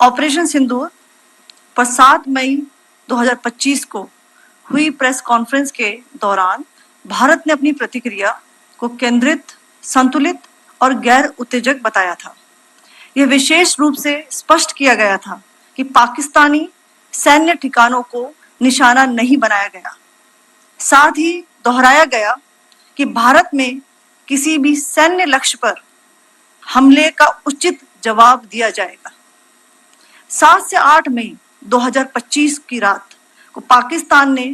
Operation सिंदूर पर 7 मई 2025 को हुई प्रेस कॉन्फ्रेंस के दौरान भारत ने अपनी प्रतिक्रिया को केंद्रित, संतुलित और गैर उत्तेजक बताया था। यह विशेष रूप से स्पष्ट किया गया था कि पाकिस्तानी सैन्य ठिकानों को निशाना नहीं बनाया गया। साथ ही दोहराया गया कि भारत में किसी भी सैन्य लक्ष्य पर हमले का उचित जवाब दिया जाएगा। 7 से 8 मई 2025 की रात को पाकिस्तान ने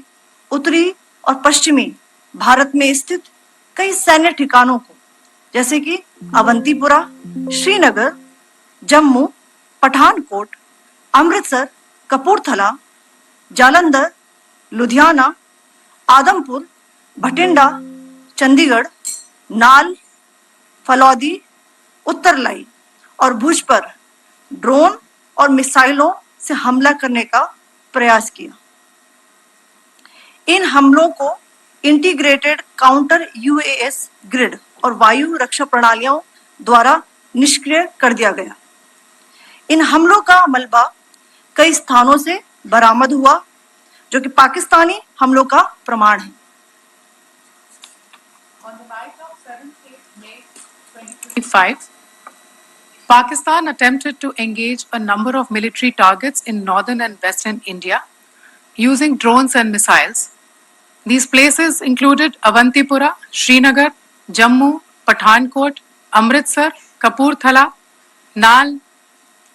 उत्तरी और पश्चिमी भारत में स्थित कई सैन्य ठिकानों को, जैसे कि अवंतीपुरा, श्रीनगर, जम्मू, पठानकोट, अमृतसर, कपूरथला, जालंधर, लुधियाना, आदमपुर, भटिंडा, चंडीगढ़, नाल, फलौदी, उत्तरलाई और भुज पर ड्रोन और मिसाइलों से हमला करने का प्रयास किया। इन हमलों को इंटीग्रेटेड काउंटर यूएस ग्रिड और वायु रक्षा प्रणालियों द्वारा निष्क्रिय कर दिया गया। इन हमलों का मलबा कई स्थानों से बरामद हुआ, जो कि पाकिस्तानी हमलों का प्रमाण है। On the night of 7th May 2025, Pakistan attempted to engage a number of military targets in northern and western India using drones and missiles. These places included Avantipura, Srinagar, Jammu, Pathankot, Amritsar, Kapurthala, Nal,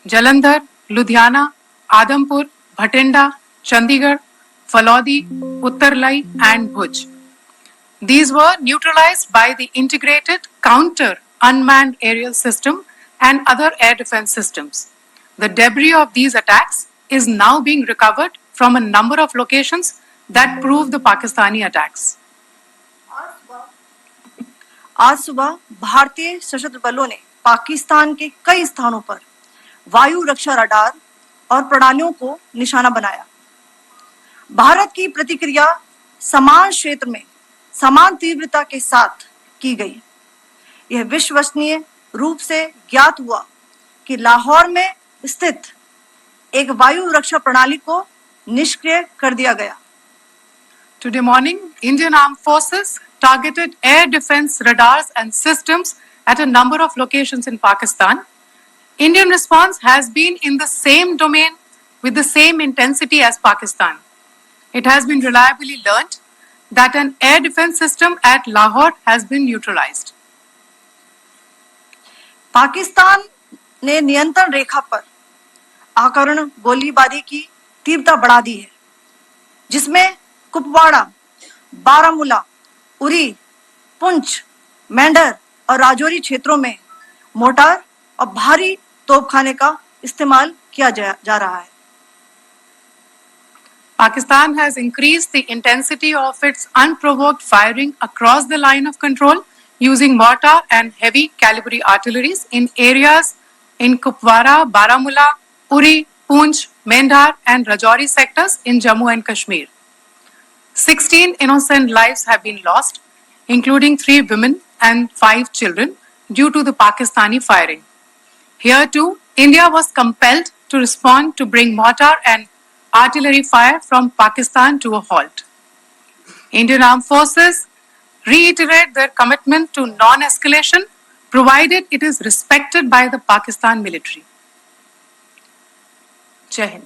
Jalandhar, Ludhiana, Adampur, Bhatinda, Chandigarh, Falodi, Uttarlai and Bhuj. These were neutralized by the integrated counter unmanned aerial system and other air defense systems. The debris of these attacks is now being recovered from a number of locations that prove the Pakistani attacks. आज सुबह भारतीय सशस्त्र बलों ने पाकिस्तान के कई स्थानों पर वायु रक्षा रडार और प्रणालियों को निशाना बनाया। भारत की प्रतिक्रिया समान क्षेत्र में समान तीव्रता के साथ की गई। यह विश्वसनीय रूप से ज्ञात हुआ कि लाहौर में स्थित एक वायु रक्षा प्रणाली को निष्क्रिय कर दिया गया। Today morning, Indian Armed Forces targeted air defense radars and systems at a number of locations in Pakistan. Indian response has been in the same domain with the same intensity as Pakistan. It has been reliably learnt that an air defense system at Lahore has been neutralized. Pakistan ने नियंत्रण रेखा पर आकरण गोलीबारी की तीव्रता बढ़ा दी है, जिसमें कुपवाड़ा, बारामूला, उरी, पुंछ, मेंढर और राजौरी क्षेत्रों में मोर्टार और भारी तोपखाने का इस्तेमाल किया जा रहा है। Pakistan has increased the intensity of its unprovoked firing across the line of control using mortar and heavy calibre artilleries in areas in Kupwara, Baramulla, Uri, Poonch, Mendhar and Rajouri sectors in Jammu and Kashmir. 16 innocent lives have been lost, including 3 women and 5 children, due to the Pakistani firing. Here too, India was compelled to respond to bring mortar and artillery fire from Pakistan to a halt. Indian Armed Forces reiterate their commitment to non-escalation, provided it is respected by the Pakistan military. Jai Hind.